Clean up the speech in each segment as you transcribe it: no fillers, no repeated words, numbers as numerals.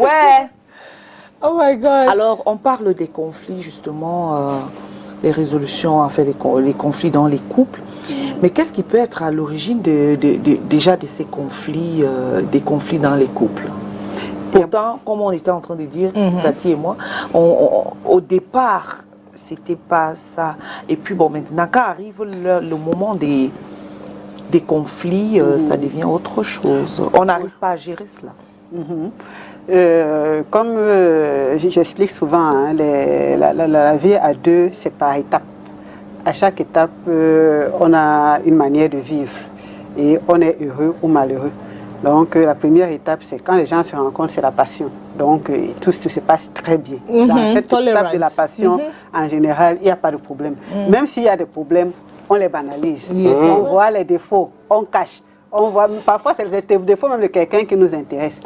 Ouais. Oh my God. Alors, on parle des conflits, justement, les résolutions, en fait, les conflits dans les couples. Mais qu'est-ce qui peut être à l'origine déjà de ces conflits, des conflits dans les couples? Pourtant, comme on était en train de dire, Cathy et moi, au départ, c'était pas ça. Et puis, bon, maintenant, quand arrive le moment des conflits, ça devient autre chose. On n'arrive pas à gérer cela. Comme j'explique souvent, hein, la vie à deux, c'est par étapes. À chaque étape, on a une manière de vivre et on est heureux ou malheureux. Donc la première étape, c'est quand les gens se rencontrent, c'est la passion. Donc tout se passe très bien. Dans cette étape de la passion, en général, il n'y a pas de problème. Même s'il y a des problèmes, on les banalise. On voit les défauts, on cache. On voit, parfois, c'est les défauts même de quelqu'un qui nous intéresse.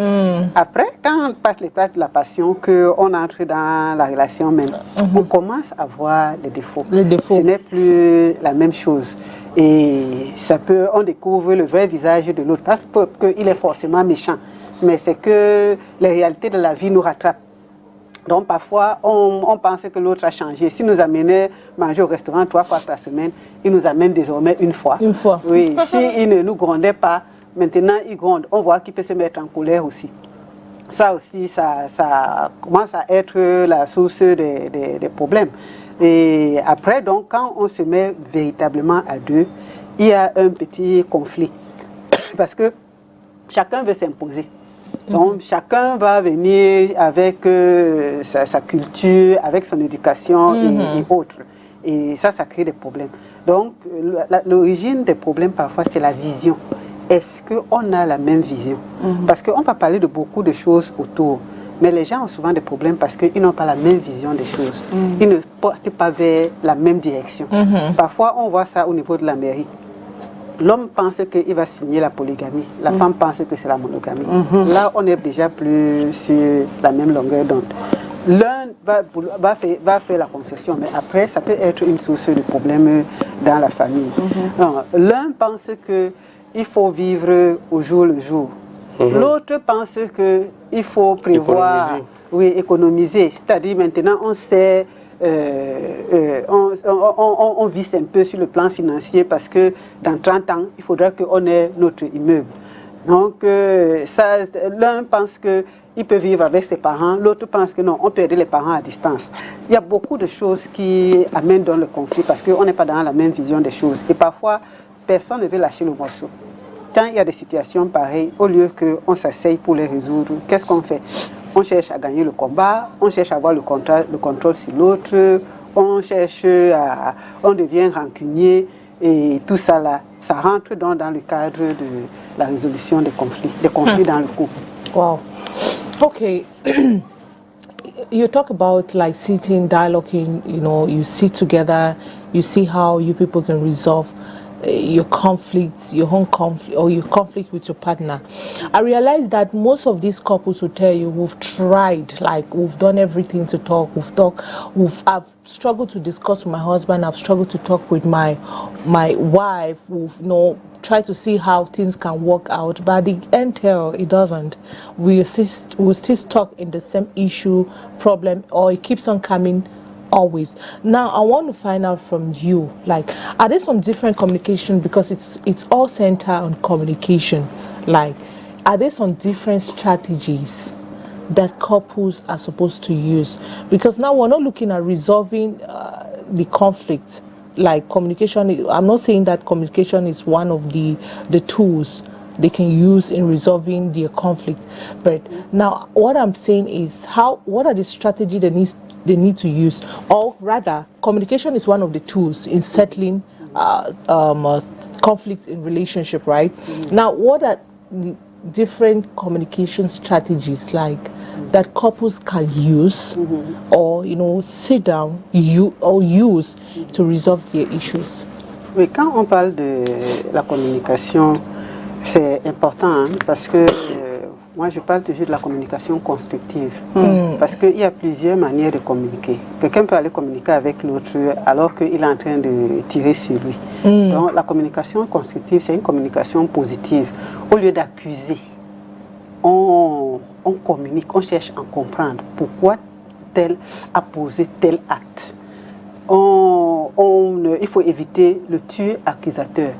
Après, quand on passe l'étape de la passion, qu'on entre dans la relation même, on commence à voir les défauts. Ce n'est plus la même chose. Et ça peut, on découvre le vrai visage de l'autre. Pas qu'il est forcément méchant, mais c'est que les réalités de la vie nous rattrapent. Donc parfois, on pense que l'autre a changé. S'il nous amenait manger au restaurant 3 fois par semaine, il nous amène désormais une fois. Une fois. Oui, s'il ne nous grondait pas, maintenant il gronde. On voit qu'il peut se mettre en colère aussi. Ça aussi, ça commence à être la source des problèmes. Et après, donc, quand on se met véritablement à deux, il y a un petit conflit. Parce que chacun veut s'imposer. Donc, chacun va venir avec sa culture, avec son éducation et autres. Et ça crée des problèmes. Donc, l'origine des problèmes, parfois, c'est la vision. Est-ce qu'on a la même vision? Parce qu'on va parler de beaucoup de choses autour. Mais les gens ont souvent des problèmes parce qu'ils n'ont pas la même vision des choses. Ils ne portent pas vers la même direction. Parfois, on voit ça au niveau de la mairie. L'homme pense qu'il va signer la polygamie. La femme pense que c'est la monogamie. Là, on est déjà plus sur la même longueur d'onde. L'un va faire la concession, mais après, ça peut être une source de problèmes dans la famille. L'un pense qu'il faut vivre au jour le jour. L'autre pense qu'il faut prévoir, économiser. C'est-à-dire maintenant, on sait... on vise un peu sur le plan financier parce que dans 30 ans, il faudra qu'on ait notre immeuble. Donc, l'un pense qu'il peut vivre avec ses parents, l'autre pense que non, on peut aider les parents à distance. Il y a beaucoup de choses qui amènent dans le conflit parce qu'on n'est pas dans la même vision des choses. Et parfois, personne ne veut lâcher le morceau. Quand il y a des situations pareilles, au lieu qu'on s'asseye pour les résoudre, qu'est-ce qu'on fait? On cherche à gagner le combat, on cherche à avoir le contrôle sur l'autre, on devient rancunier et tout ça là, ça rentre dans le cadre de la résolution des conflits dans le couple. Wow. Okay. You talk about like sitting, dialoguing, you sit together, you see how you people can resolve your conflicts, your own conflict, or your conflict with your partner. I realize that most of these couples will tell you we've tried, like we've done everything to talk, I've struggled to discuss with my husband, I've struggled to talk with my wife, we've tried to see how things can work out, but at the end it doesn't. We're still stuck in the same issue, problem, or it keeps on coming always. Now I want to find out from you, like, are there some different communication, because it's all centered on communication, like, are there some different strategies that couples are supposed to use? Because now we're not looking at resolving the conflict, like communication. I'm not saying that communication is one of the tools they can use in resolving their conflict, but now what I'm saying is what are the strategies they need to use, or rather, communication is one of the tools in settling conflicts in relationship, right? Now, what are the different communication strategies like that couples can use, or sit down use to resolve their issues? Oui, quand on parle de la communication, c'est important parce que moi, je parle toujours de la communication constructive. Parce qu'il y a plusieurs manières de communiquer. Quelqu'un peut aller communiquer avec l'autre alors qu'il est en train de tirer sur lui. Donc, la communication constructive, c'est une communication positive. Au lieu d'accuser, on on communique, on cherche à comprendre pourquoi tel a posé tel acte. Il faut éviter le tu accusateur.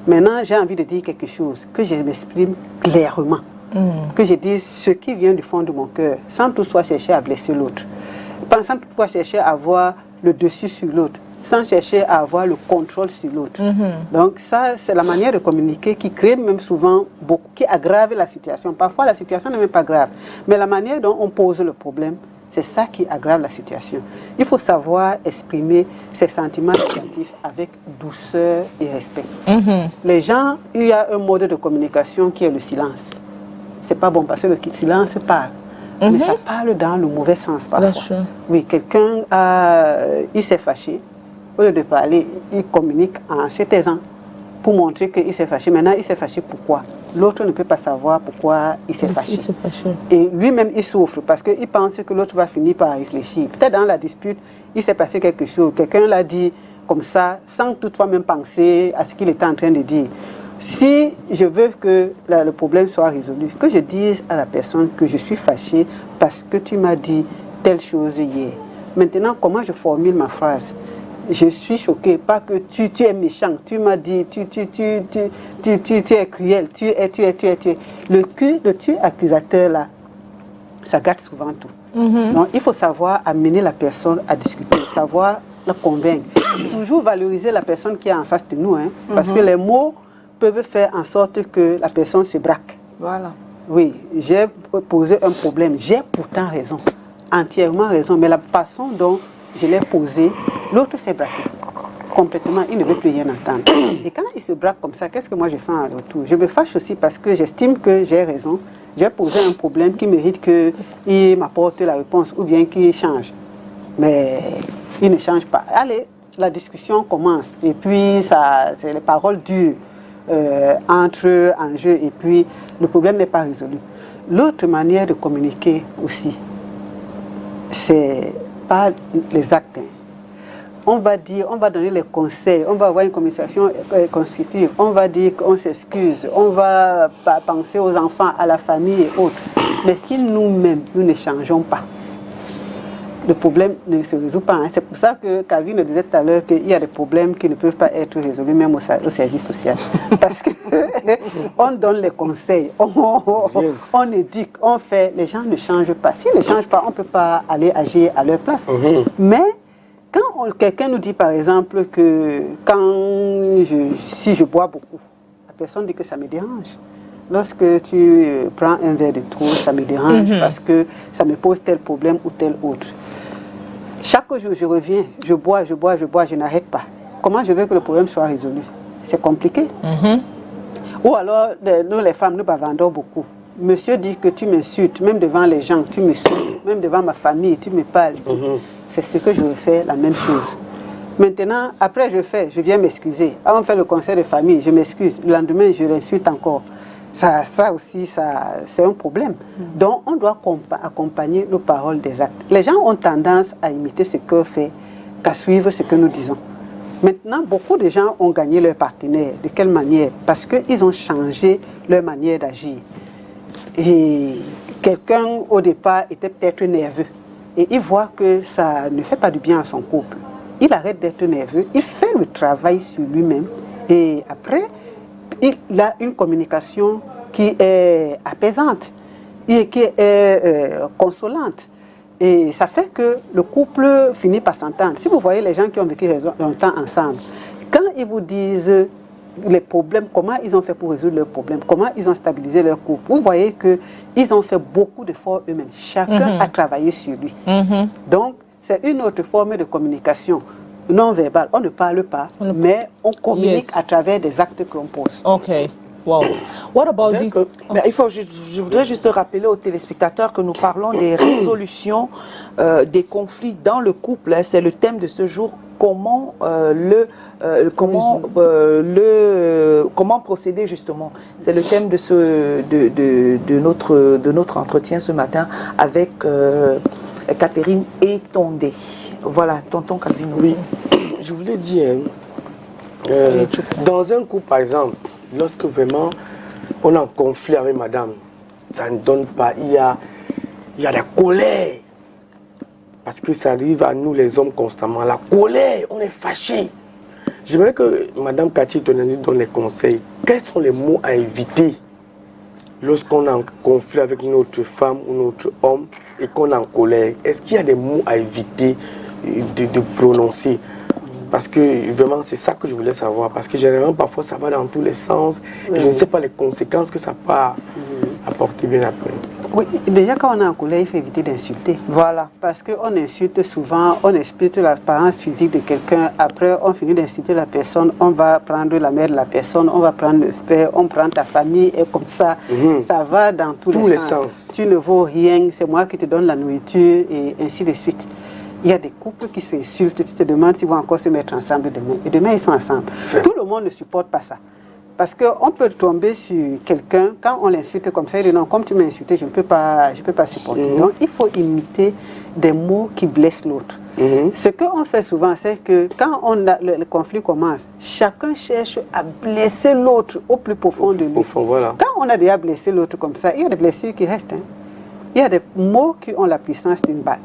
Maintenant, j'ai envie de dire quelque chose, que je m'exprime clairement, que je dise ce qui vient du fond de mon cœur, sans toutefois chercher à blesser l'autre, sans toutefois chercher à avoir le dessus sur l'autre, sans chercher à avoir le contrôle sur l'autre. Donc ça, c'est la manière de communiquer qui crée même souvent beaucoup, qui aggrave la situation. Parfois, la situation n'est même pas grave, mais la manière dont on pose le problème, c'est ça qui aggrave la situation. Il faut savoir exprimer ses sentiments négatifs avec douceur et respect. Les gens, il y a un mode de communication qui est le silence. C'est pas bon parce que le silence parle. Mais ça parle dans le mauvais sens parfois. Oui, quelqu'un il s'est fâché. Au lieu de parler, il communique en se taisant pour montrer qu'il s'est fâché. Maintenant, il s'est fâché pourquoi? L'autre ne peut pas savoir pourquoi il s'est fâché. Et lui-même, il souffre parce qu'il pense que l'autre va finir par réfléchir. Peut-être dans la dispute, il s'est passé quelque chose. Quelqu'un l'a dit comme ça, sans toutefois même penser à ce qu'il était en train de dire. Si je veux que le problème soit résolu, que je dise à la personne que je suis fâché parce que tu m'as dit telle chose hier. Maintenant, comment je formule ma phrase? Je suis choqué, pas que tu es méchant, tu m'as dit, tu es cruel, tu es. Le tu accusateur là, ça gâte souvent tout. Donc il faut savoir amener la personne à discuter, savoir la convaincre. Toujours valoriser la personne qui est en face de nous, hein, parce que les mots peuvent faire en sorte que la personne se braque. Voilà. Oui, j'ai posé un problème, j'ai pourtant raison, entièrement raison, mais la façon dont je l'ai posé, l'autre s'est braqué complètement, il ne veut plus rien entendre. Et quand il se braque comme ça, qu'est-ce que moi je fais en retour? Je me fâche aussi parce que j'estime que j'ai raison, j'ai posé un problème qui mérite qu'il m'apporte la réponse ou bien qu'il change. Mais il ne change pas. Allez, la discussion commence et puis c'est les paroles dures entrent en jeu et puis le problème n'est pas résolu. L'autre manière de communiquer aussi, c'est pas les actes. On va donner les conseils, on va avoir une communication constructive, on va dire qu'on s'excuse, on va penser aux enfants, à la famille et autres. Mais si nous-mêmes, nous ne changeons pas, le problème ne se résout pas. Hein. C'est pour ça que Calvin nous disait tout à l'heure qu'il y a des problèmes qui ne peuvent pas être résolus même au service social. Parce qu'on donne les conseils, on éduque, on fait, les gens ne changent pas. S'ils ne changent pas, on ne peut pas aller agir à leur place. Mais quand quelqu'un nous dit par exemple que si je bois beaucoup, la personne dit que ça me dérange. Lorsque tu prends un verre de trop, ça me dérange parce que ça me pose tel problème ou tel autre. Chaque jour, je reviens, je bois, je n'arrête pas. Comment je veux que le problème soit résolu? C'est compliqué. Ou alors, nous les femmes, nous bavardons beaucoup. Monsieur dit que tu m'insultes, même devant les gens, tu me saoules, même devant ma famille, tu me parles. C'est ce que je veux faire, la même chose. Maintenant, après je viens m'excuser. Avant de faire le conseil de famille, je m'excuse. Le lendemain, je l'insulte encore. Ça aussi, c'est un problème. Donc, on doit accompagner nos paroles des actes. Les gens ont tendance à imiter ce qu'on fait qu'à suivre ce que nous disons. Maintenant, beaucoup de gens ont gagné leur partenaire. De quelle manière? Parce qu'ils ont changé leur manière d'agir. Et quelqu'un, au départ, était peut-être nerveux. Et il voit que ça ne fait pas du bien à son couple. Il arrête d'être nerveux, il fait le travail sur lui-même. Et après, il a une communication qui est apaisante et qui est consolante. Et ça fait que le couple finit par s'entendre. Si vous voyez les gens qui ont vécu longtemps ensemble, quand ils vous disent les problèmes, comment ils ont fait pour résoudre leurs problèmes, comment ils ont stabilisé leur couple, vous voyez qu'ils ont fait beaucoup d'efforts eux-mêmes. Chacun a travaillé sur lui. Donc, c'est une autre forme de communication non verbale. On ne parle pas, mais on communique à travers des actes qu'on pose. Ok. Wow. What about this? Mais je voudrais juste rappeler aux téléspectateurs que nous parlons des résolutions des conflits dans le couple. Hein. C'est le thème de ce jour. Comment procéder justement. C'est le thème de notre entretien ce matin avec Catherine Etondé. Voilà, tonton Calvin. Oui, je voulais dire, dans un couple par exemple, lorsque vraiment on est en conflit avec madame, ça ne donne pas. Il y a la colère. Parce que ça arrive à nous les hommes constamment. La colère, on est fâché. J'aimerais que Mme Cathy Tonani donne les conseils. Quels sont les mots à éviter lorsqu'on est en conflit avec notre femme ou notre homme et qu'on est en colère? Est-ce qu'il y a des mots à éviter de prononcer? Parce que vraiment, c'est ça que je voulais savoir. Parce que généralement, parfois, ça va dans tous les sens. Et je ne sais pas les conséquences que ça peut apporter bien après. Oui, déjà quand on est en colère, il faut éviter d'insulter. Voilà. Parce qu'on insulte souvent, on explique l'apparence physique de quelqu'un. Après, on finit d'insulter la personne, on va prendre la mère de la personne, on va prendre le père, on prend ta famille, et comme ça, ça va dans tous les sens. Tu ne vaux rien, c'est moi qui te donne la nourriture, et ainsi de suite. Il y a des couples qui s'insultent, tu te demandes s'ils vont encore se mettre ensemble demain. Et demain, ils sont ensemble. Tout le monde ne supporte pas ça. Parce qu'on peut tomber sur quelqu'un, quand on l'insulte comme ça, il dit non, comme tu m'as insulté, je ne peux pas supporter. Donc, il faut imiter des mots qui blessent l'autre. Ce qu'on fait souvent, c'est que quand le conflit commence, chacun cherche à blesser l'autre au plus profond de lui. Voilà. Quand on a déjà blessé l'autre comme ça, il y a des blessures qui restent. Hein. Il y a des mots qui ont la puissance d'une balle.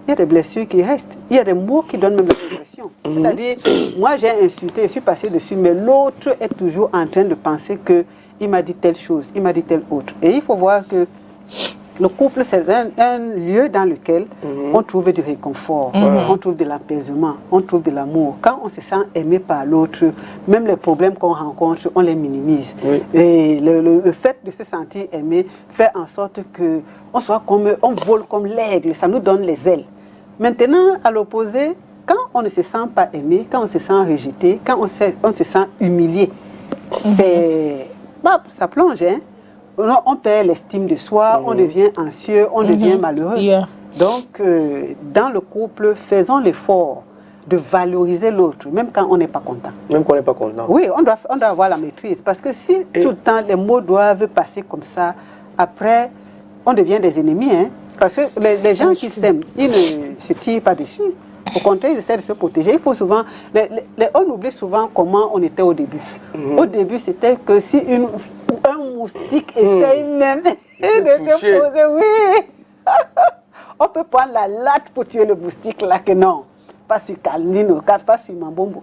Il y a des blessures qui restent. Il y a des mots qui donnent même la progression. C'est-à-dire, moi j'ai insulté, je suis passé dessus, mais l'autre est toujours en train de penser qu'il m'a dit telle chose, il m'a dit telle autre. Et il faut voir que le couple, c'est un lieu dans lequel on trouve du réconfort, on trouve de l'apaisement, on trouve de l'amour. Quand on se sent aimé par l'autre, même les problèmes qu'on rencontre, on les minimise. Et le fait de se sentir aimé fait en sorte qu'on soit on vole comme l'aigle, ça nous donne les ailes. Maintenant, à l'opposé, quand on ne se sent pas aimé, quand on se sent rejeté, quand on se sent humilié, ça plonge, hein? On perd l'estime de soi, on devient anxieux, on devient malheureux. Donc, dans le couple, faisons l'effort de valoriser l'autre, même quand on n'est pas content. Même quand on n'est pas content. Oui, on doit avoir la maîtrise. Parce que si tout le temps les mots doivent passer comme ça, après, on devient des ennemis. Hein? Parce que les gens qui s'aiment, ils ne se tirent pas dessus. Au contraire, ils essaient de se protéger. Il faut souvent, on oublie souvent comment on était au début. Au début, c'était que si un moustique essaye même de se poser, oui. On peut prendre la latte pour tuer le moustique là, que non. Pas si Kalino, pas si Mambombo.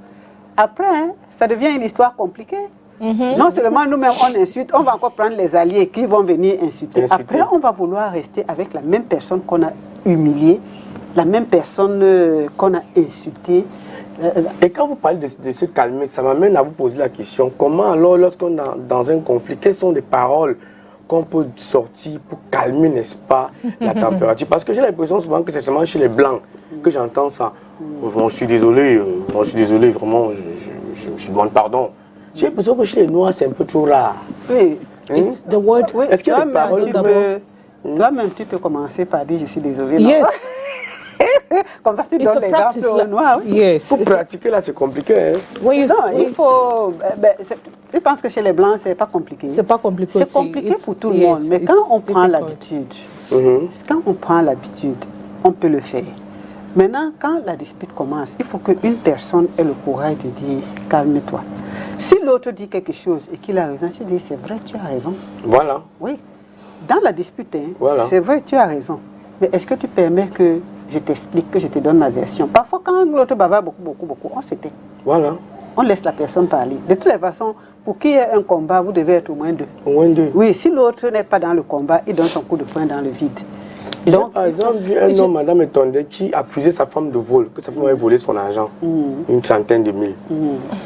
Après, hein, ça devient une histoire compliquée. Non seulement nous-mêmes on insulte, on va encore prendre les alliés qui vont venir insulter. Après, on va vouloir rester avec la même personne qu'on a humiliée, la même personne qu'on a insultée. Et quand vous parlez de se calmer, ça m'amène à vous poser la question, comment alors, lorsqu'on est dans un conflit, quelles sont les paroles qu'on peut sortir pour calmer, n'est-ce pas, la température? Parce que j'ai l'impression souvent que c'est seulement chez les Blancs que j'entends ça. Je suis désolé, vraiment, je demande pardon. J'ai l'impression que chez les Noirs, c'est un peu trop rare. Oui. It's the word. Oui. Est-ce qu'il y a des paroles toi-même, tu peux commencer par dire je suis désolé. Yes. Comme ça, tu donnes l'exemple aux Noirs. Oui. Yes. Pour pratiquer, là, c'est compliqué. Hein? Il faut... je pense que chez les Blancs, c'est pas compliqué. C'est pas compliqué. C'est compliqué pour tout le monde. Mais quand on prend l'habitude, on peut le faire. Maintenant, quand la dispute commence, il faut qu'une personne ait le courage de dire calme-toi. Si l'autre dit quelque chose et qu'il a raison, tu dis c'est vrai, tu as raison. Voilà. Oui. Dans la dispute, voilà. C'est vrai, tu as raison. Mais est-ce que tu permets que je t'explique, que je te donne ma version? Parfois, quand l'autre bavard beaucoup, on s'éteint. Voilà. On laisse la personne parler. De toutes les façons, pour qu'il y ait un combat, vous devez être au moins deux. Au moins deux. Oui, si l'autre n'est pas dans le combat, il donne son coup de poing dans le vide. Donc, par exemple, vu un homme, Madame Etondé, qui accusait sa femme de vol, que sa femme avait volé son argent, une centaine de mille.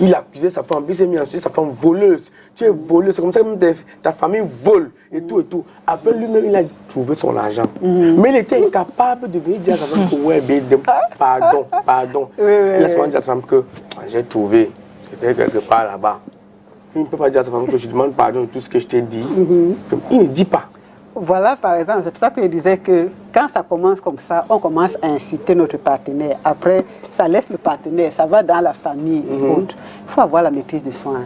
Il accusait sa femme, puis il s'est mis ensuite sa femme voleuse. Tu es voleuse, c'est comme ça que même ta famille vole et tout et tout. Après lui-même, il a trouvé son argent. Mais il était incapable de venir dire à sa femme que ouais, pardon. Il a seulement dit à sa femme que j'ai trouvé, c'était quelque part là-bas. Il ne peut pas dire à sa femme que je demande pardon de tout ce que je t'ai dit. Il ne dit pas. Voilà, par exemple, c'est pour ça que je disais que quand ça commence comme ça, on commence à insulter notre partenaire. Après, ça laisse le partenaire, ça va dans la famille et autres. Il faut avoir la maîtrise de soi.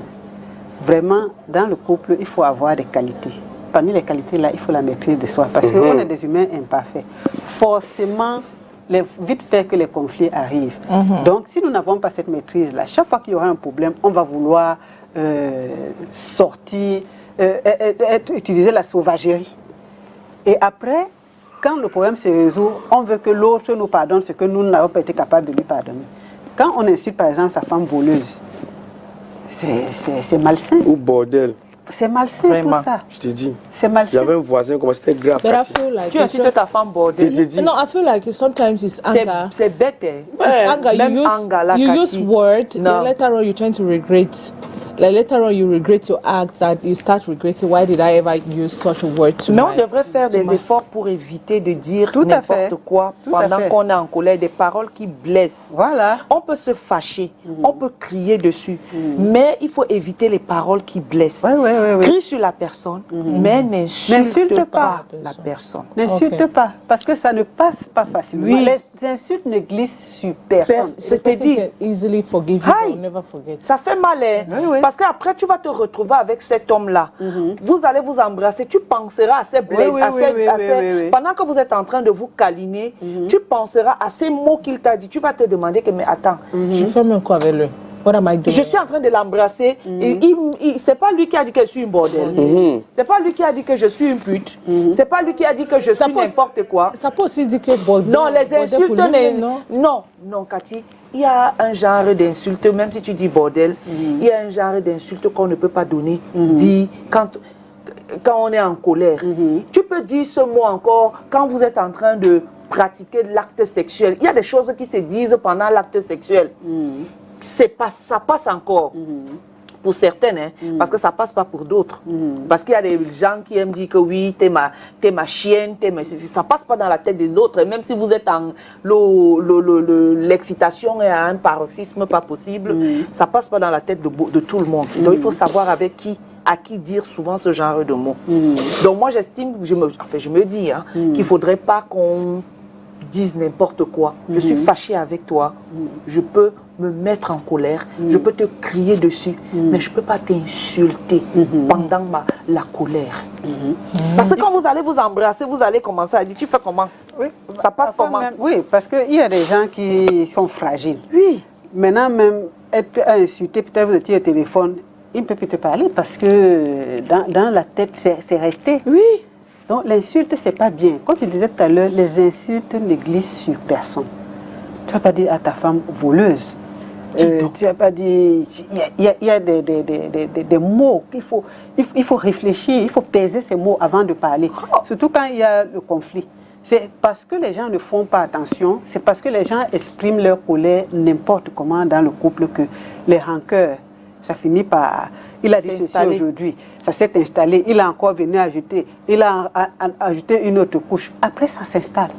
Vraiment, dans le couple, il faut avoir des qualités. Parmi les qualités, là, il faut la maîtrise de soi. Parce qu'on est des humains imparfaits. Forcément, vite fait que les conflits arrivent. Donc, si nous n'avons pas cette maîtrise-là, chaque fois qu'il y aura un problème, on va vouloir sortir, utiliser la sauvagerie. Et après, quand le problème se résout, on veut que l'autre nous pardonne ce que nous n'avons pas été capables de lui pardonner. Quand on insulte par exemple sa femme voleuse, c'est malsain. Ou bordel. C'est malsain Vraiment. tout ça. Je te dis. C'est malsain. J'avais un voisin comme c'était grave. But I Cathy. feel like Tu insultes ta femme bordel. Je te dis. no, I feel like sometimes it's anger. C'est bête. Hein. It's anger. Même You use, anger, là, you use Cathy. word, No. then later on you tend to regret. Like later on you regret your act, that you start regretting, why did I ever use such a word to Mais on my- devrait faire to des my- efforts pour éviter de dire Tout à fait. n'importe quoi Tout à pendant fait. qu'on est en colère, des paroles qui blessent. Voilà. On peut se fâcher, on peut crier dessus, mais il faut éviter les paroles qui blessent. Ouais, ouais, ouais, ouais. Crie sur la personne, mais n'insulte N'insulte pas pas la personne. N'insulte Ok. pas, parce que ça ne passe pas facilement. Oui. Les insultes ne glissent sur personne. C'est-à-dire, Person can easily forgive you, Aïe. but never forget. ça fait mal, hein? Oui, oui. Parce qu'après tu vas te retrouver avec cet homme-là. Vous allez vous embrasser, tu penseras à ces blesses, oui, à oui, ces- oui, à oui, ces- oui, oui. pendant que vous êtes en train de vous câliner, tu penseras à ces mots qu'il t'a dit. Tu vas te demander que mais attends, Je fais même quoi avec lui? What am I doing? je suis en train de l'embrasser. Et c'est pas lui qui a dit que je suis une bordel. C'est pas lui qui a dit que je suis une pute. C'est pas lui qui a dit que je suis peut- n'importe quoi. Ça peut aussi dire que bordel- Non, les bordel insultes, pour lui, non? non, Cathy. Il y a un genre d'insulte, même si tu dis bordel, il y a un genre d'insulte qu'on ne peut pas donner, dire quand on est en colère. Tu peux dire ce mot encore quand vous êtes en train de pratiquer l'acte sexuel. Il y a des choses qui se disent pendant l'acte sexuel. Ça passe encore. Pour certaines, hein, parce que ça passe pas pour d'autres. Parce qu'il y a des gens qui aiment dire que oui, t'es ma chienne, ça passe pas dans la tête des autres. Et même si vous êtes en l'excitation est à un paroxysme pas possible, ça passe pas dans la tête de tout le monde. Donc il faut savoir avec qui, à qui dire souvent ce genre de mots. Donc moi j'estime, je me dis hein, qu'il faudrait pas qu'on dise n'importe quoi. Je suis fâchée avec toi. Je peux me mettre en colère. Je peux te crier dessus. Mais je ne peux pas t'insulter pendant la colère. Parce que quand vous allez vous embrasser, vous allez commencer à dire, tu fais comment? Oui. Ça passe Parfois comment? même- oui, parce qu'il y a des gens qui sont fragiles. Oui. Maintenant, même être insulté, peut-être vous étiez au téléphone, il ne peut plus te parler parce que dans la tête, c'est resté. Oui. Donc l'insulte, c'est pas bien. Comme je disais tout à l'heure, les insultes ne glissent sur personne. Tu vas pas dire à ta femme voleuse. Tu vas pas dire... Il y a des mots qu'il faut... Il faut réfléchir, il faut peser ces mots avant de parler. Surtout quand il y a le conflit. C'est parce que les gens ne font pas attention, c'est parce que les gens expriment leur colère n'importe comment dans le couple que les rancœurs, ça finit par... Il a dit ceci aujourd'hui, ça s'est installé, il a encore venu ajouter, il a ajouté une autre couche. Après, ça s'installe.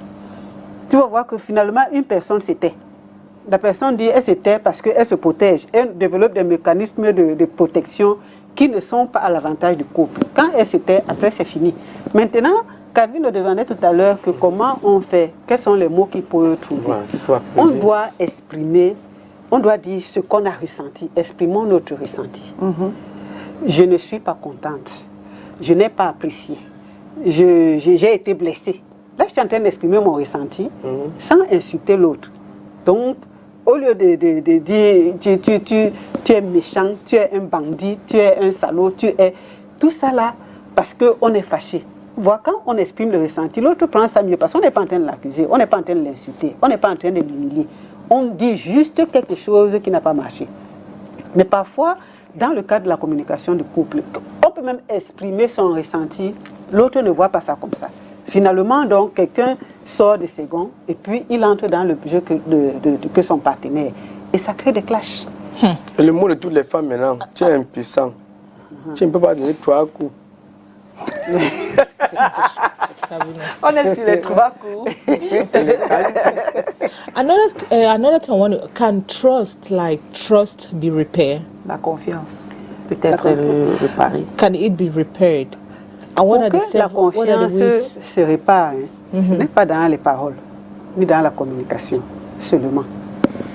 Tu vas voir que finalement, une personne s'était. La personne dit elle s'était parce qu'elle se protège. Elle développe des mécanismes de protection qui ne sont pas à l'avantage du couple. Quand elle s'était, après c'est fini. Maintenant, Calvin nous demandait tout à l'heure que comment on fait, quels sont les mots qu'il peut trouver. On doit exprimer, on doit dire ce qu'on a ressenti. Exprimons notre ressenti. Je ne suis pas contente. Je n'ai pas apprécié. J'ai été blessée. Là, je suis en train d'exprimer mon ressenti sans insulter l'autre. Donc, au lieu de dire tu es méchant, tu es un bandit, tu es un salaud, tu es... Tout ça là, parce qu'on est fâché. Voir quand on exprime le ressenti, l'autre prend ça mieux parce qu'on n'est pas en train de l'accuser, on n'est pas en train de l'insulter, on n'est pas en train de l'humilier. On dit juste quelque chose qui n'a pas marché. Mais parfois, dans le cadre de la communication du couple, on peut même exprimer son ressenti, l'autre ne voit pas ça comme ça. Finalement, donc, quelqu'un sort de ses gonds et puis il entre dans le jeu que son partenaire. Et ça crée des clashs. Et le mot de toutes les femmes maintenant, tu es impuissant. Tu ne peux pas donner 3 coups. On est sur les 3 coups. Another thing I want to, can trust be repaired? La confiance peut être réparée. Can it be repaired? And Pour what are que the la what are the ways? confiance se répare, ce n'est pas dans les paroles, ni dans la communication seulement.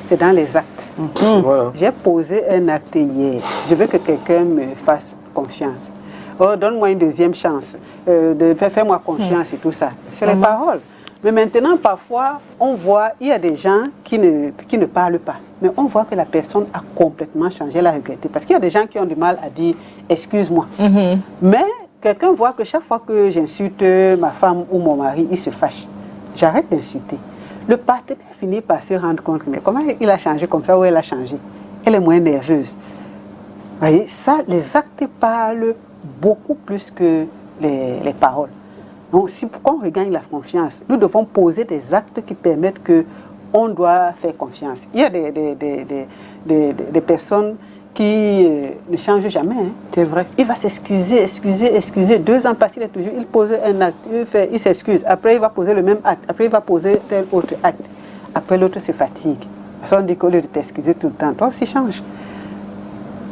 C'est dans les actes. Voilà. J'ai posé un acte hier. Je veux que quelqu'un me fasse confiance. Oh, donne-moi une deuxième chance. Fais-moi confiance et tout ça. C'est les paroles. Mais maintenant, parfois, on voit, il y a des gens qui ne parlent pas. Mais on voit que la personne a complètement changé, elle a regretté. Parce qu'il y a des gens qui ont du mal à dire « excuse-moi ». Mais quelqu'un voit que chaque fois que j'insulte ma femme ou mon mari, il se fâche. J'arrête d'insulter. Le partenaire finit par se rendre compte, mais comment il a changé comme ça ou elle a changé? Elle est moins nerveuse. Vous voyez, ça, les actes parlent beaucoup plus que les paroles. Donc, si pourquoi on regagne la confiance, nous devons poser des actes qui permettent que on doit faire confiance. Il y a des personnes qui ne changent jamais. Hein. C'est vrai. Il va s'excuser. 2 ans passés, il pose un acte, il s'excuse. Après, il va poser le même acte. Après, il va poser tel autre acte. Après, l'autre se fatigue. Parce qu'on dit qu'au lieu de t'excuser tout le temps, toi aussi change.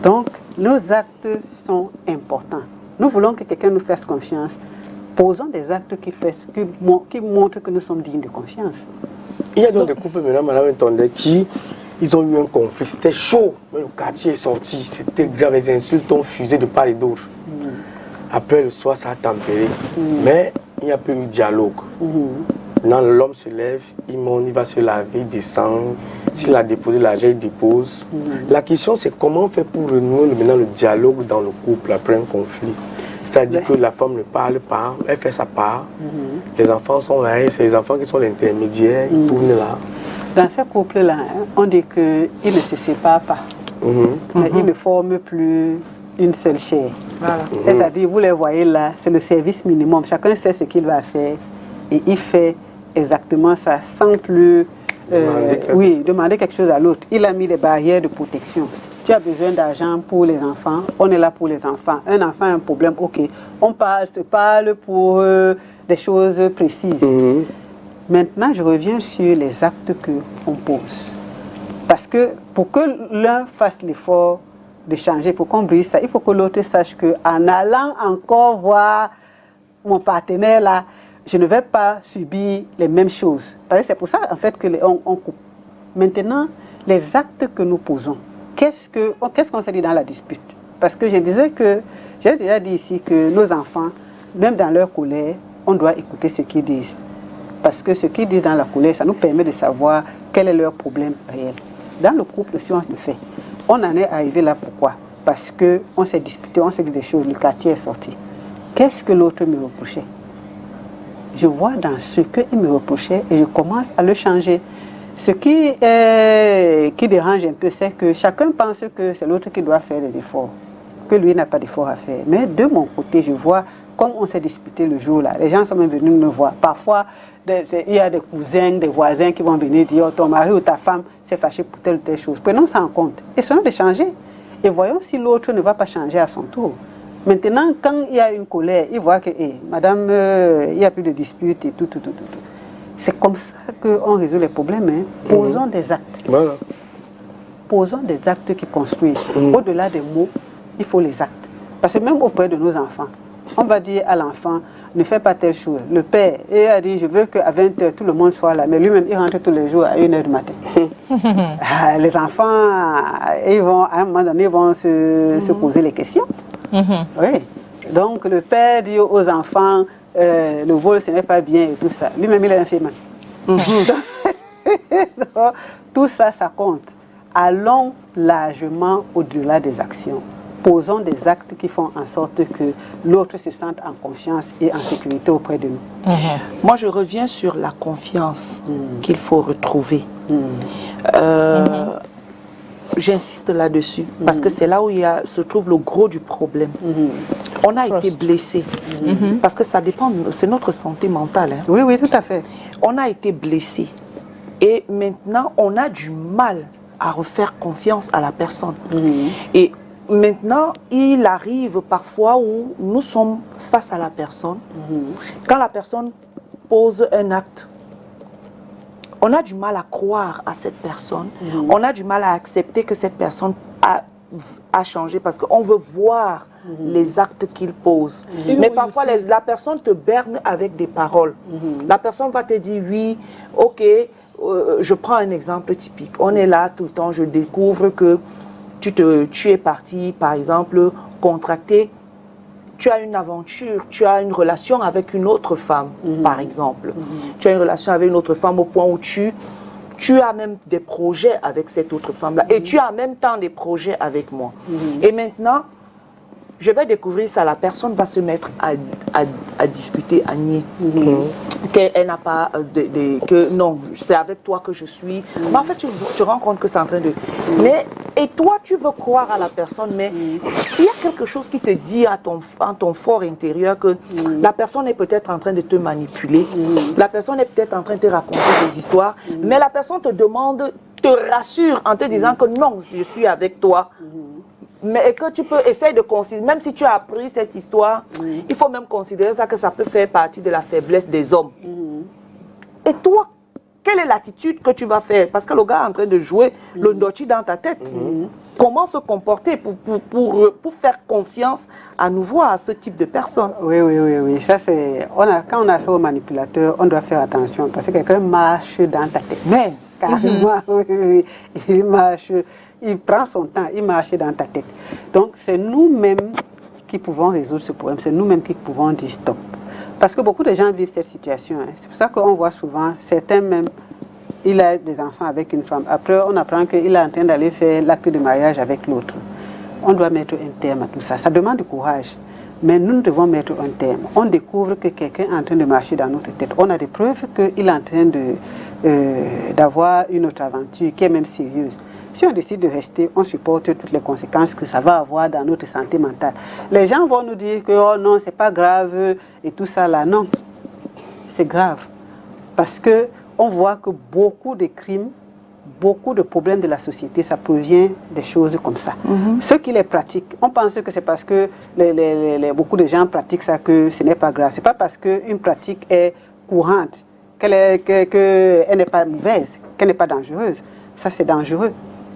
Donc, nos actes sont importants. Nous voulons que quelqu'un nous fasse confiance. Posons des actes qui montrent que nous sommes dignes de confiance. Il y a donc des couples maintenant, madame Ntondé, qui ils ont eu un conflit, c'était chaud, mais le quartier est sorti, c'était grave, les insultes ont fusé de part et d'autre. Après le soir, ça a tempéré, mais il n'y a plus eu de dialogue. Maintenant, l'homme se lève, il monte, il va se laver, il descend, s'il a déposé l'argent, il dépose. La question, c'est comment on fait pour renouer maintenant le dialogue dans le couple après un conflit. C'est-à-dire que la femme ne parle pas, elle fait sa part, les enfants sont là, c'est les enfants qui sont l'intermédiaire, ils tournent là. Dans ces couples-là, hein, on dit qu'ils ne se séparent pas. Ils ne forment plus une seule chair. Voilà. C'est-à-dire, vous les voyez là, c'est le service minimum. Chacun sait ce qu'il va faire et il fait exactement ça sans plus demander quelque chose à l'autre. Il a mis des barrières de protection. Tu as besoin d'argent pour les enfants, on est là pour les enfants. Un enfant a un problème, ok. On se parle pour des choses précises. Maintenant, je reviens sur les actes qu'on pose. Parce que pour que l'un fasse l'effort de changer, pour qu'on brise ça, il faut que l'autre sache qu'en allant encore voir mon partenaire là, je ne vais pas subir les mêmes choses. C'est pour ça en fait qu'on coupe. Maintenant, les actes que nous posons, qu'est-ce qu'on s'est dit dans la dispute? Parce que j'ai déjà dit ici que nos enfants, même dans leur colère, on doit écouter ce qu'ils disent. Parce que ce qu'ils disent dans la colère, ça nous permet de savoir quel est leur problème réel. Dans le couple, si on le fait, on en est arrivé là pourquoi? Parce qu'on s'est disputé, on s'est dit des choses, le quartier est sorti. Qu'est-ce que l'autre me reprochait? Je vois dans ce qu'il me reprochait et je commence à le changer. Ce qui dérange un peu, c'est que chacun pense que c'est l'autre qui doit faire les efforts, que lui n'a pas d'efforts à faire. Mais de mon côté, je vois, comme on s'est disputé le jour-là, les gens sont même venus me voir. Parfois, il y a des cousins, des voisins qui vont venir dire, oh, ton mari ou ta femme s'est fâché pour telle ou telle chose. Prenons ça en compte. Essayons de changer. Et voyons si l'autre ne va pas changer à son tour. Maintenant, quand il y a une colère, il voit que, madame, il n'y a plus de dispute et tout. C'est comme ça qu'on résout les problèmes. Hein. Posons des actes. Voilà. Posons des actes qui construisent. Au-delà des mots, il faut les actes. Parce que même auprès de nos enfants, on va dire à l'enfant, ne fais pas telle chose. Le père, il a dit, je veux qu'à 20h, tout le monde soit là. Mais lui-même, il rentre tous les jours à 1h du matin. Les enfants, à un moment donné, ils vont se poser les questions. Oui. Donc, le père dit aux enfants, le vol, ce n'est pas bien et tout ça. Lui-même, il est infirme. Tout ça, ça compte. Allons largement au-delà des actions. Posons des actes qui font en sorte que l'autre se sente en confiance et en sécurité auprès de nous. Moi, je reviens sur la confiance qu'il faut retrouver. J'insiste là-dessus, parce que c'est là où se trouve le gros du problème. On a été blessé, parce que ça dépend, c'est notre santé mentale. Hein. Oui, tout à fait. On a été blessé, et maintenant, on a du mal à refaire confiance à la personne. Et maintenant, il arrive parfois où nous sommes face à la personne, quand la personne pose un acte, on a du mal à croire à cette personne. On a du mal à accepter que cette personne a changé parce qu'on veut voir les actes qu'il pose. Mais parfois, la personne te berne avec des paroles. La personne va te dire, oui, ok, je prends un exemple typique. On est là tout le temps, je découvre que tu es parti, par exemple, contracter. Tu as une aventure, tu as une relation avec une autre femme, par exemple. Tu as une relation avec une autre femme au point où tu as même des projets avec cette autre femme-là. Et tu as en même temps des projets avec moi. Et maintenant, je vais découvrir ça, la personne va se mettre à discuter, à nier. Qu'elle n'a pas que non, c'est avec toi que je suis. Mais en fait, tu rends compte que c'est en train de... Mais, et toi, tu veux croire à la personne, mais il y a quelque chose qui te dit à ton fort intérieur que la personne est peut-être en train de te manipuler. La personne est peut-être en train de te raconter des histoires, mais la personne te demande, te rassure en te disant que non, je suis avec toi. Mais que tu peux essayer de considérer, même si tu as appris cette histoire, il faut même considérer ça, que ça peut faire partie de la faiblesse des hommes. Et toi, quelle est l'attitude que tu vas faire? Parce que le gars est en train de jouer le ndochi dans ta tête. Comment se comporter pour faire confiance à nouveau à ce type de personne? Oui. Ça, c'est... Quand on a fait au manipulateur, on doit faire attention parce que quelqu'un marche dans ta tête. Mais... Carrément, oui. Il marche... Il prend son temps, il marche dans ta tête. Donc, c'est nous-mêmes qui pouvons résoudre ce problème. C'est nous-mêmes qui pouvons dire stop. Parce que beaucoup de gens vivent cette situation. C'est pour ça qu'on voit souvent, certains même, il a des enfants avec une femme. Après, on apprend qu'il est en train d'aller faire l'acte de mariage avec l'autre. On doit mettre un terme à tout ça. Ça demande du courage. Mais nous devons mettre un terme. On découvre que quelqu'un est en train de marcher dans notre tête. On a des preuves qu'il est en train d'avoir une autre aventure qui est même sérieuse. Si on décide de rester, on supporte toutes les conséquences que ça va avoir dans notre santé mentale. Les gens vont nous dire que oh non, c'est pas grave et tout ça là. Non, c'est grave. Parce que on voit que beaucoup de crimes, beaucoup de problèmes de la société, ça provient des choses comme ça. Ceux qui les pratiquent, on pense que c'est parce que beaucoup de gens pratiquent ça que ce n'est pas grave. C'est pas parce qu'une pratique est courante qu'elle n'est pas mauvaise, qu'elle n'est pas dangereuse. Ça, c'est dangereux.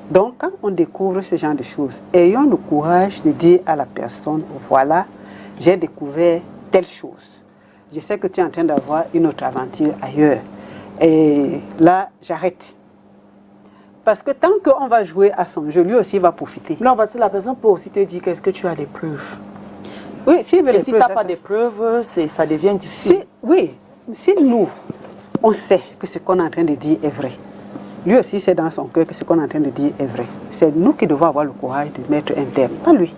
Donc, quand on découvre ce genre de choses, ayons le courage de dire à la personne, voilà, j'ai découvert telle chose. Je sais que tu es en train d'avoir une autre aventure ailleurs. Et là, j'arrête. Parce que tant qu'on va jouer à son jeu, lui aussi va profiter. Non, parce que la personne peut aussi te dire qu'est-ce que tu as des preuves. Oui, si tu n'as pas de preuves, ça devient difficile. Si nous, on sait que ce qu'on est en train de dire est vrai, lui aussi, c'est dans son cœur que ce qu'on est en train de dire est vrai. C'est nous qui devons avoir le courage de mettre un terme, pas lui.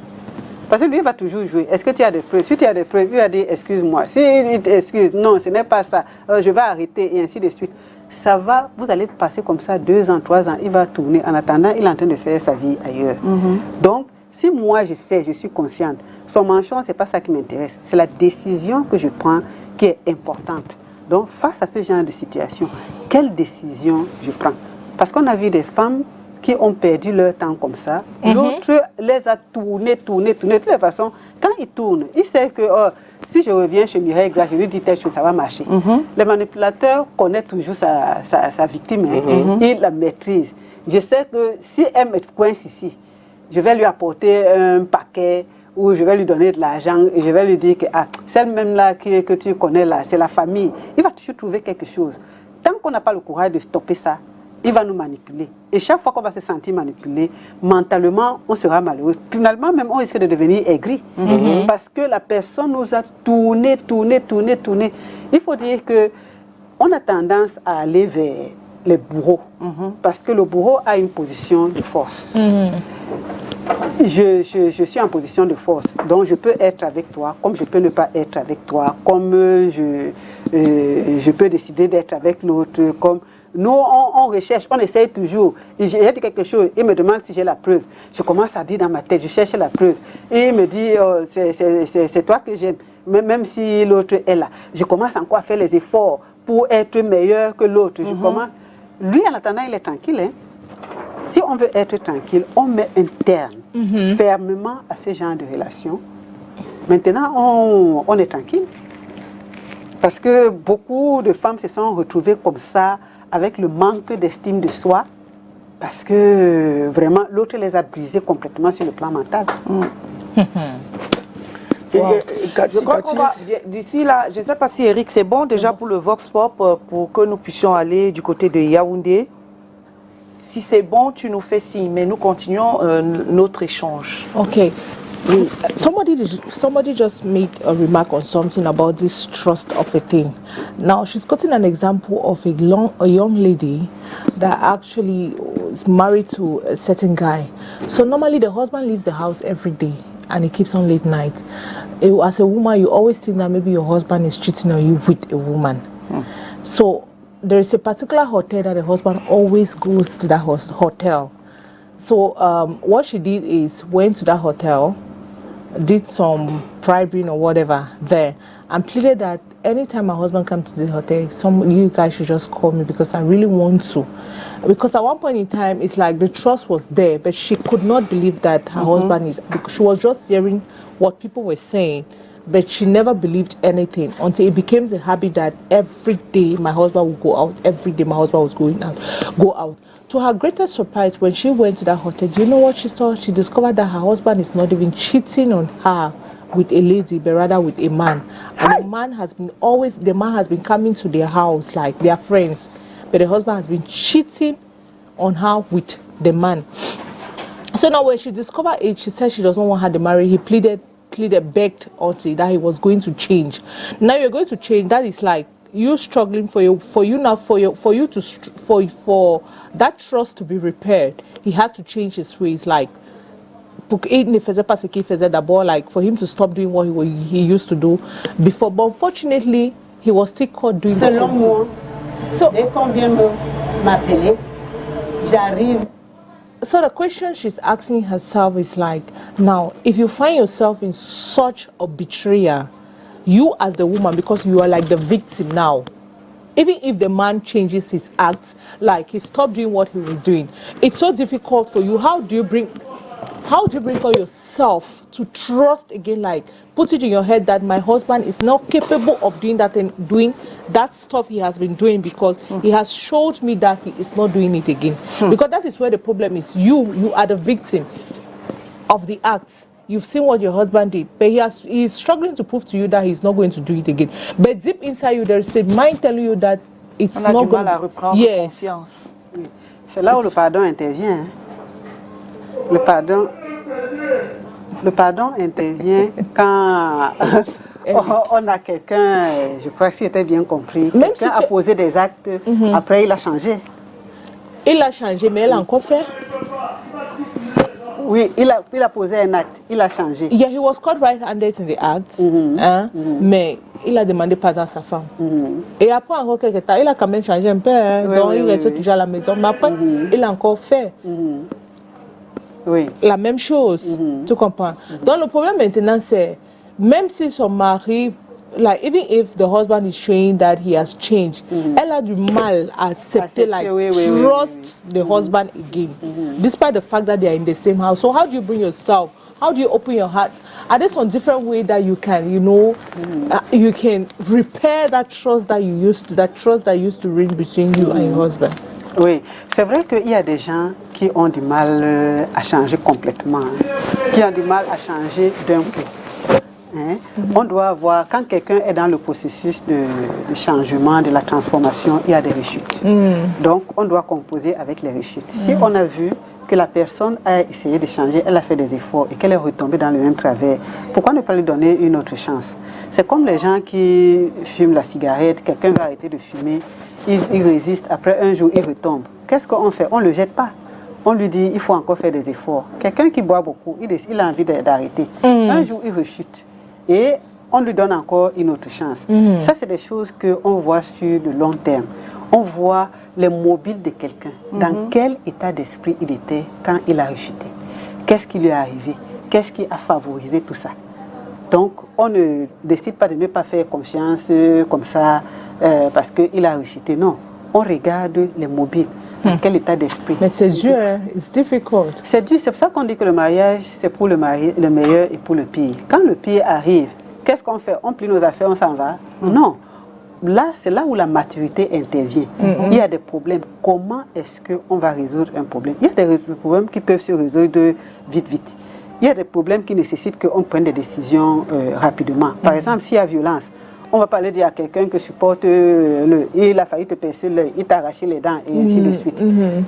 Parce que lui va toujours jouer. Est-ce que tu as des preuves? Si tu as des preuves, lui va dire excuse-moi. Si il t'excuse, non, ce n'est pas ça. Je vais arrêter et ainsi de suite. Ça va, vous allez passer comme ça 2 ans, 3 ans, il va tourner. En attendant, il est en train de faire sa vie ailleurs. Donc, si moi je sais, je suis consciente, son manchon, ce n'est pas ça qui m'intéresse. C'est la décision que je prends qui est importante. Donc, face à ce genre de situation, quelle décision je prends? Parce qu'on a vu des femmes qui ont perdu leur temps comme ça. L'autre les a tournés. De toute façon, quand ils tournent, ils savent que si je reviens chez Mireille Gras, je lui dis telle chose, ça va marcher. Le manipulateur connaît toujours sa victime. Il la maîtrise. Je sais que si elle me coince ici, je vais lui apporter un paquet ou je vais lui donner de l'argent et je vais lui dire que celle même là que tu connais là, c'est la famille. Il va toujours trouver quelque chose. Tant qu'on n'a pas le courage de stopper ça, il va nous manipuler. Et chaque fois qu'on va se sentir manipulé, mentalement, on sera malheureux. Finalement, même, on risque de devenir aigri. Parce que la personne nous a tourné. Il faut dire qu'on a tendance à aller vers les bourreaux. Parce que le bourreau a une position de force. Je suis en position de force. Donc, je peux être avec toi, comme je peux ne pas être avec toi, comme je peux décider d'être avec l'autre, comme... Nous, on recherche, on essaye toujours. J'ai dit quelque chose, il me demande si j'ai la preuve. Je commence à dire dans ma tête, je cherche la preuve. Et il me dit, c'est toi que j'aime, même si l'autre est là. Je commence encore à faire les efforts pour être meilleur que l'autre. Lui, en attendant, il est tranquille. Hein? Si on veut être tranquille, on met un terme fermement à ce genre de relations. Maintenant, on est tranquille. Parce que beaucoup de femmes se sont retrouvées comme ça, avec le manque d'estime de soi, parce que vraiment, l'autre les a brisées complètement sur le plan mental. Je crois qu'on va, d'ici là, je ne sais pas si Eric, c'est bon déjà pour le Vox Pop, pour que nous puissions aller du côté de Yaoundé. Si c'est bon, tu nous fais signe, mais nous continuons notre échange. Okay. Somebody just made a remark on something about this trust of a thing. Now, she's gotten an example of a young lady that actually is married to a certain guy. So normally the husband leaves the house every day and he keeps on late night, as a woman, you always think that maybe your husband is cheating on you with a woman. So there is a particular hotel that the husband always goes to that hotel. So what she did is went to that hotel, did some bribing or whatever there, and pleaded that anytime my husband comes to the hotel, you guys should just call me because I really want to. Because at one point in time, it's like the trust was there, but she could not believe that her husband is, because she was just hearing what people were saying, but she never believed anything until it became a habit that every day my husband would go out, every day my husband was go out. To her greatest surprise, when she went to that hotel, do you know what she saw? She discovered that her husband is not even cheating on her with a lady, but rather with a man. And the man has been coming to their house like they are friends, but the husband has been cheating on her with the man. So now when she discovered it, she said she doesn't want her to marry. He pleaded, begged until that he was going to change. Now you're going to change. That is like you struggling for that trust to be repaired. He had to change his ways, like like for him to stop doing what he used to do before. But unfortunately, he was still caught doing the same thing. So dès qu'on vient m'appeler, j'arrive. So the question she's asking herself is like, now, if you find yourself in such a betrayal, you as the woman, because you are like the victim now, even if the man changes his acts, like he stopped doing what he was doing, it's so difficult for you. How do you bring on yourself to trust again, like put it in your head that my husband is not capable of doing that and doing that stuff he has been doing because he has showed me that he is not doing it again. Because that is where the problem is. You are the victim of the acts. You've seen what your husband did, but he's struggling to prove to you that he's not going to do it again. But deep inside you, there is a mind telling you that it's not going to. Yes. C'est là où le pardon intervient. Le pardon intervient quand on a quelqu'un, je crois que c'était bien compris, quelqu'un a posé des actes, après il a changé. Il a changé, mais elle a encore fait. Oui, il a posé un acte, il a changé. Yeah, he was caught right-handed in the act, mais il a demandé pardon à sa femme. Et après encore quelques temps, il a quand même changé un peu, donc il restait toujours à la maison, mais après, il a encore fait. La même chose, tu comprends? Donc le problème maintenant c'est, même si son mari, like even if the husband is showing that he has changed, elle a du mal à accepter, like trust the husband again, despite the fact that they are in the same house. So how do you bring yourself? How do you open your heart? Are there some different ways that you can, you can repair that trust that used to reign between you and your husband? Oui, c'est vrai qu'il y a des gens qui ont du mal à changer complètement, qui ont du mal à changer d'un coup. On doit voir, quand quelqu'un est dans le processus de changement, de la transformation, il y a des rechutes. Donc, on doit composer avec les rechutes. Si on a vu que la personne a essayé de changer, elle a fait des efforts et qu'elle est retombée dans le même travers, pourquoi ne pas lui donner une autre chance? C'est comme les gens qui fument la cigarette, quelqu'un va arrêter de fumer, il résiste, après un jour il retombe. Qu'est-ce qu'on fait? On ne le jette pas. On lui dit il faut encore faire des efforts. Quelqu'un qui boit beaucoup, il a envie d'arrêter. Un jour il rechute et on lui donne encore une autre chance. Ça c'est des choses qu'on voit sur le long terme. On voit les mobiles de quelqu'un, dans quel état d'esprit il était quand il a rechuté. Qu'est-ce qui lui est arrivé? Qu'est-ce qui a favorisé tout ça? Donc, on ne décide pas de ne pas faire confiance comme ça parce qu'il a rechuté. Non, on regarde les mobiles. Quel état d'esprit? Mais c'est dur, hein? It's difficult. C'est dur, c'est pour ça qu'on dit que le mariage, c'est pour le meilleur et pour le pire. Quand le pire arrive, qu'est-ce qu'on fait? On plie nos affaires, on s'en va? Non. Là, c'est là où la maturité intervient. Il y a des problèmes. Comment est-ce qu'on va résoudre un problème? Il y a des problèmes qui peuvent se résoudre vite. Il y a des problèmes qui nécessitent qu'on prenne des décisions rapidement. Par exemple, s'il y a violence, on va pas aller dire à quelqu'un que supporte il a failli te percer l'œil, il t'a arraché les dents et ainsi de suite.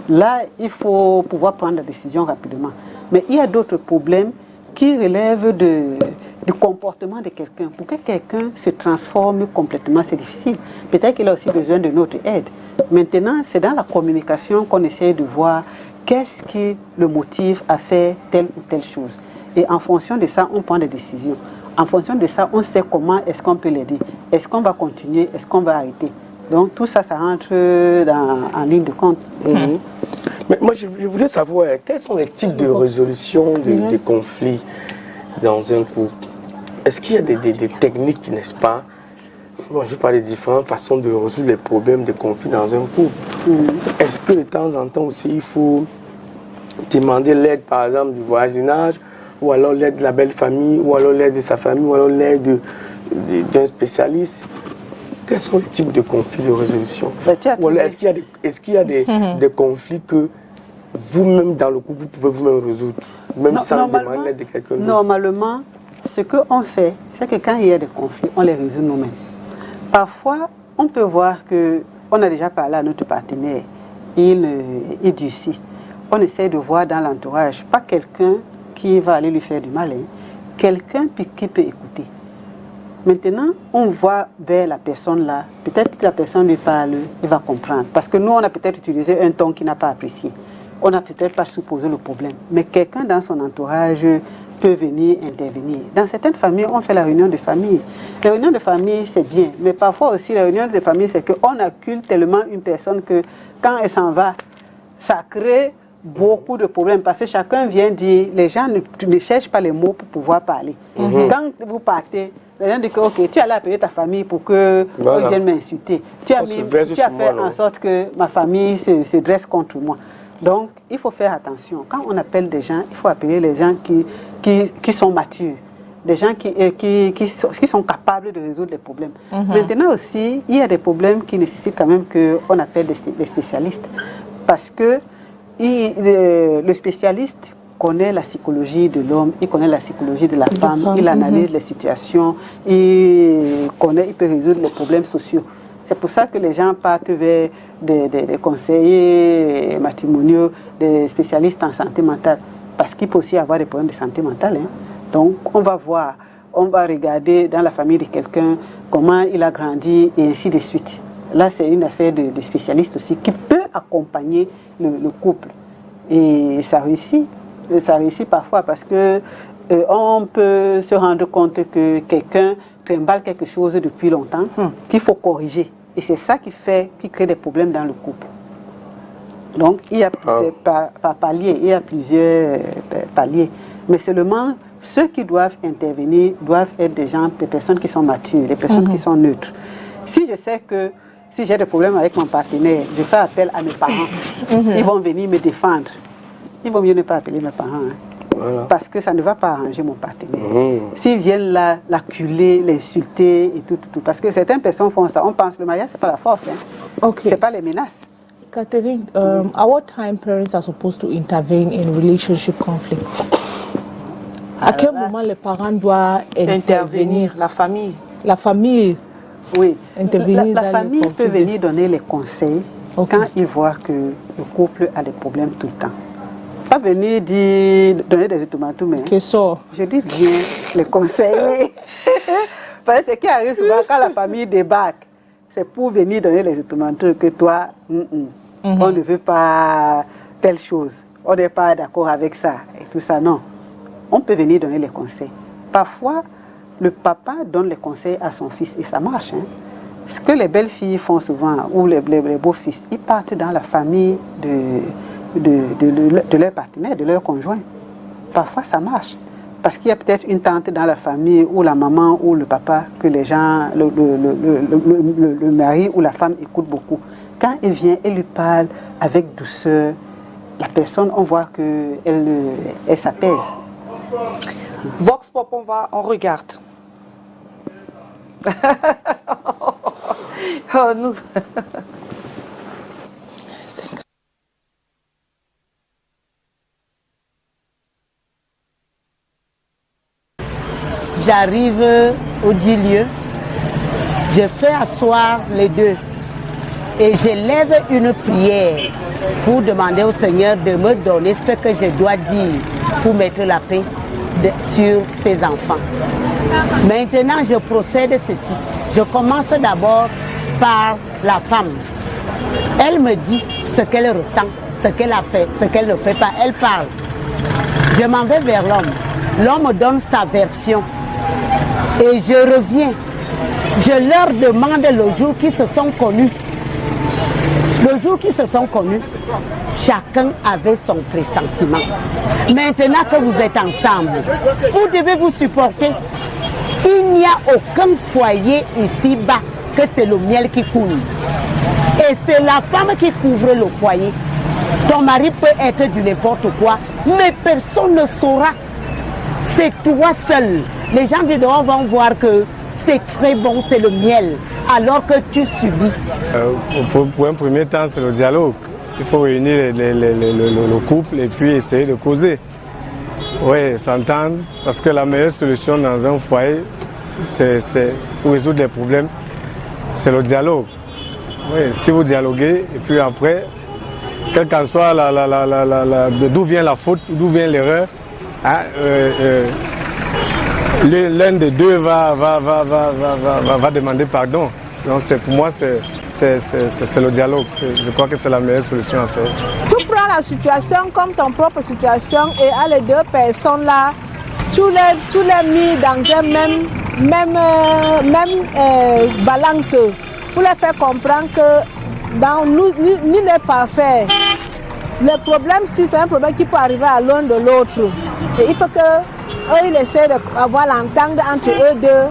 Là, il faut pouvoir prendre la décision rapidement. Mais il y a d'autres problèmes qui relèvent du comportement de quelqu'un. Pour que quelqu'un se transforme complètement, c'est difficile. Peut-être qu'il a aussi besoin de notre aide. Maintenant, c'est dans la communication qu'on essaie de voir qu'est-ce qui le motive à faire telle ou telle chose. Et en fonction de ça, on prend des décisions. En fonction de ça, on sait comment est-ce qu'on peut l'aider. Est-ce qu'on va continuer? Est-ce qu'on va arrêter? Donc tout ça, ça rentre en ligne de compte. Mais moi, je voulais savoir, quels sont les types de résolution des conflits dans un couple? Est-ce qu'il y a des techniques, n'est-ce pas? Bon, je parle des différentes façons de résoudre les problèmes de conflits dans un couple. Est-ce que de temps en temps aussi, il faut demander l'aide, par exemple, du voisinage, ou alors l'aide de la belle famille, ou alors l'aide de sa famille, ou alors l'aide d'un spécialiste? Quels sont les types de conflits de résolution? Est-ce qu'il y a des conflits que vous-même dans le couple, vous pouvez vous-même résoudre, même sans demander l'aide de quelqu'un d'autre? Normalement, ce qu'on fait, c'est que quand il y a des conflits, on les résout nous-mêmes. Parfois, on peut voir qu'on a déjà parlé à notre partenaire, il durcit. On essaie de voir dans l'entourage, pas quelqu'un qui va aller lui faire du mal, quelqu'un qui peut écouter. Maintenant, on voit vers la personne là, peut-être que la personne lui parle, il va comprendre. Parce que nous, on a peut-être utilisé un ton qu'il n'a pas apprécié. On n'a peut-être pas supposé le problème. Mais quelqu'un dans son entourage peut venir intervenir. Dans certaines familles, on fait la réunion de famille. La réunion de famille, c'est bien. Mais parfois aussi, la réunion de famille, c'est qu'on accule tellement une personne que quand elle s'en va, ça crée beaucoup de problèmes. Parce que chacun vient dire, les gens ne cherchent pas les mots pour pouvoir parler. Quand vous partez, les gens disent que ok, tu allais appeler ta famille pour qu'ils viennent m'insulter. Tu as fait en sorte que ma famille se dresse contre moi. Donc, il faut faire attention. Quand on appelle des gens, il faut appeler les gens qui sont matures, des gens qui sont capables de résoudre les problèmes. Maintenant aussi, il y a des problèmes qui nécessitent quand même qu'on appelle des spécialistes. Parce que le spécialiste connaît la psychologie de l'homme, il connaît la psychologie de la femme, il analyse les situations, il peut résoudre les problèmes sociaux. C'est pour ça que les gens partent vers des conseillers matrimoniaux, des spécialistes en santé mentale, parce qu'il peut aussi avoir des problèmes de santé mentale. Donc, on va voir, on va regarder dans la famille de quelqu'un comment il a grandi et ainsi de suite. Là, c'est une affaire de spécialiste aussi qui peut accompagner le couple. Et ça réussit. Ça réussit parfois parce que on peut se rendre compte que quelqu'un trimballe quelque chose depuis longtemps qu'il faut corriger. Et c'est ça qui crée des problèmes dans le couple. Donc, il y a par palier, il y a plusieurs paliers. Mais seulement, ceux qui doivent intervenir doivent être des personnes qui sont matures, des personnes qui sont neutres. Si je sais que si j'ai des problèmes avec mon partenaire, je fais appel à mes parents. Ils vont venir me défendre. Il vaut mieux ne pas appeler mes parents. Voilà. Parce que ça ne va pas arranger mon partenaire. S'ils viennent là, l'acculer, l'insulter et tout. Parce que certaines personnes font ça. On pense que le mariage, ce n'est pas la force. Ce n'est pas les menaces. Catherine, at what time parents are supposed to intervene in relationship conflict? À quel moment les parents doivent intervenir? La famille. La famille. Oui. Intervenir la famille peut venir donner les conseils quand ils voient que le couple a des problèmes tout le temps. Pas venir donner des ultimatums. Je dis bien les conseils. Oui. Parce que ce qui arrive souvent quand la famille débarque, c'est pour venir donner les ultimatums que toi, on ne veut pas telle chose. On n'est pas d'accord avec ça et tout ça. Non. On peut venir donner les conseils. Parfois, le papa donne les conseils à son fils et ça marche. Ce que les belles filles font souvent, ou les beaux-fils, ils partent dans la famille de leur partenaire, de leur conjoint. Parfois, ça marche. Parce qu'il y a peut-être une tante dans la famille, ou la maman, ou le papa, que les gens, le mari ou la femme écoutent beaucoup. Quand il vient, elle lui parle avec douceur. La personne, on voit qu'elle s'apaise. Vox Pop, on regarde. J'arrive au 10 lieux, je fais asseoir les deux et j'élève une prière pour demander au Seigneur de me donner ce que je dois dire pour mettre la paix sur ses enfants. Maintenant, je procède ceci. Je commence d'abord par la femme. Elle me dit ce qu'elle ressent, ce qu'elle a fait, ce qu'elle ne fait pas. Elle parle. Je m'en vais vers l'homme. l'homme donne sa version. Et je reviens. Je leur demande le jour qu'ils se sont connus. Le jour qu'ils se sont connus, chacun avait son pressentiment. Maintenant que vous êtes ensemble, vous devez vous supporter. Il n'y a aucun foyer ici-bas que c'est le miel qui coule. Et c'est la femme qui couvre le foyer. Ton mari peut être du n'importe quoi, mais personne ne saura. C'est toi seul. Les gens du dehors vont voir que c'est très bon, c'est le miel, alors que tu subis. Pour un premier temps, c'est le dialogue. Il faut réunir le couple et puis essayer de causer. Oui, s'entendre, parce que la meilleure solution dans un foyer, c'est pour résoudre les problèmes, c'est le dialogue. Oui, si vous dialoguez, et puis après, quelle qu'en soit d'où vient la faute, d'où vient l'erreur, hein, l'un des deux va demander pardon. Donc pour moi, c'est le dialogue. Je crois que c'est la meilleure solution à faire. Tu prends la situation comme ton propre situation et à les deux personnes là, tu les mis dans un même balance pour les faire comprendre que dans nous, ni n'est parfait. Le problème, si c'est un problème qui peut arriver à l'un de l'autre, et il faut que eux, ils essaient d'avoir l'entente entre eux deux.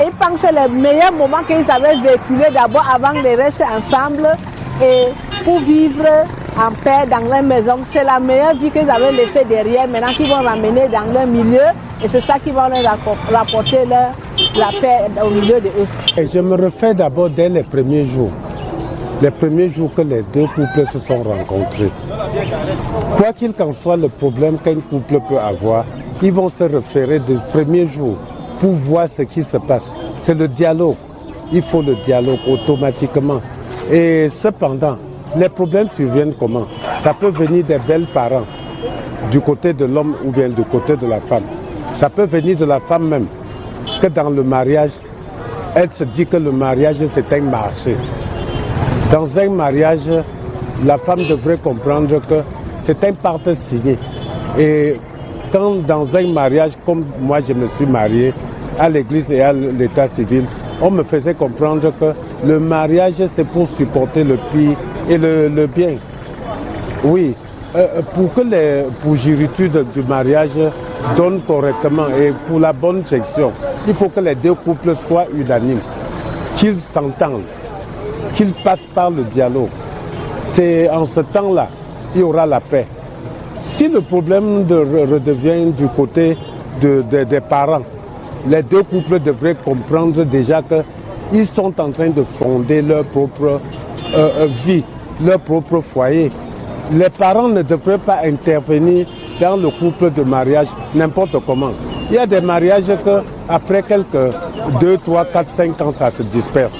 Et ils pensent que c'est le meilleur moment qu'ils avaient véhiculé d'abord avant de rester ensemble et pour vivre en paix dans leur maison. C'est la meilleure vie qu'ils avaient laissée derrière, maintenant qu'ils vont ramener dans leur milieu et c'est ça qui va leur rapporter la paix au milieu de eux. Et je me refais d'abord dès les premiers jours que les deux couples se sont rencontrés. Quoi qu'il qu'en soit le problème qu'un couple peut avoir, ils vont se référer du premier jour pour voir ce qui se passe. C'est le dialogue. Il faut le dialogue automatiquement. Et cependant, les problèmes surviennent comment? Ça peut venir des belles parents, du côté de l'homme ou bien du côté de la femme. Ça peut venir de la femme même, que dans le mariage, elle se dit que le mariage c'est un marché. Dans un mariage, la femme devrait comprendre que c'est un pacte signé. Et quand dans un mariage, comme moi je me suis marié, à l'église et à l'état civil, on me faisait comprendre que le mariage c'est pour supporter le pire et le bien. Oui, pour que les pourgiritudes du mariage donnent correctement et pour la bonne gestion, il faut que les deux couples soient unanimes, qu'ils s'entendent, qu'ils passent par le dialogue. C'est en ce temps-là, il y aura la paix. Si le problème redevient du côté des parents, les deux couples devraient comprendre déjà qu'ils sont en train de fonder leur propre vie, leur propre foyer. Les parents ne devraient pas intervenir dans le couple de mariage n'importe comment. Il y a des mariages qu'après quelques 2, 3, 4, 5 ans, ça se disperse.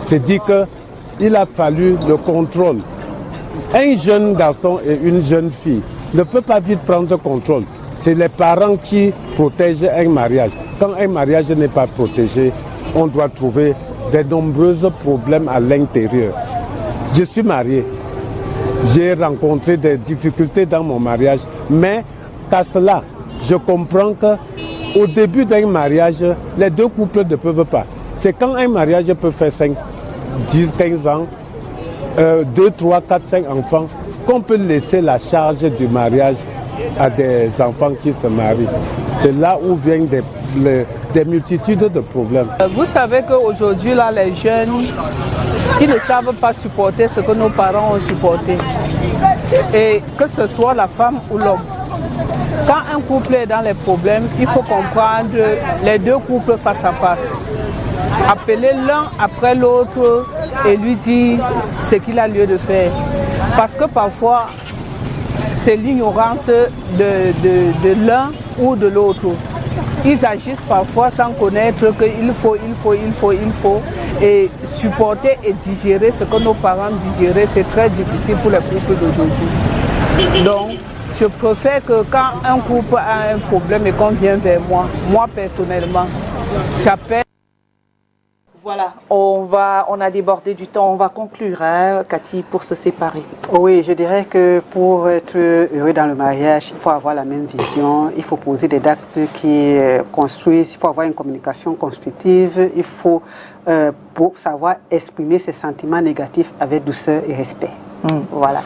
C'est dit qu'il a fallu le contrôle. Un jeune garçon et une jeune fille ne peut pas vite prendre contrôle. C'est les parents qui protègent un mariage. Quand un mariage n'est pas protégé, on doit trouver de nombreux problèmes à l'intérieur. Je suis marié. J'ai rencontré des difficultés dans mon mariage, mais qu'à cela, je comprends qu'au début d'un mariage, les deux couples ne peuvent pas. C'est quand un mariage peut faire 5, 10, 15 ans, 2, 3, 4, 5 enfants, qu'on peut laisser la charge du mariage à des enfants qui se marient. C'est là où viennent des multitudes de problèmes. Vous savez qu'aujourd'hui, là, les jeunes, ils ne savent pas supporter ce que nos parents ont supporté. Et que ce soit la femme ou l'homme. Quand un couple est dans les problèmes, il faut comprendre les deux couples face à face. Appeler l'un après l'autre et lui dire ce qu'il a lieu de faire. Parce que parfois, c'est l'ignorance de l'un ou de l'autre. Ils agissent parfois sans connaître qu'il faut. Et supporter et digérer ce que nos parents digéraient, c'est très difficile pour les couples d'aujourd'hui. Donc, je préfère que quand un couple a un problème et qu'on vient vers moi personnellement, j'appelle. Voilà, on a débordé du temps, on va conclure, hein, Cathy, pour se séparer. Oui, je dirais que pour être heureux dans le mariage, il faut avoir la même vision, il faut poser des actes qui construisent, il faut avoir une communication constructive, il faut pour savoir exprimer ses sentiments négatifs avec douceur et respect. Voilà.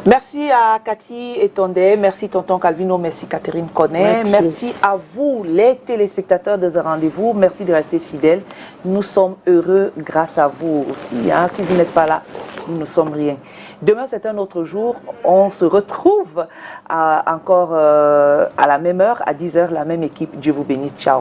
Merci à Cathy Etondé, merci Tonton Calvino, merci Catherine Connet, merci à vous les téléspectateurs de ce rendez-vous, merci de rester fidèles. Nous sommes heureux grâce à vous aussi. Hein. Si vous n'êtes pas là, nous ne sommes rien. Demain, c'est un autre jour. On se retrouve encore à la même heure, à 10h, la même équipe. Dieu vous bénisse. Ciao.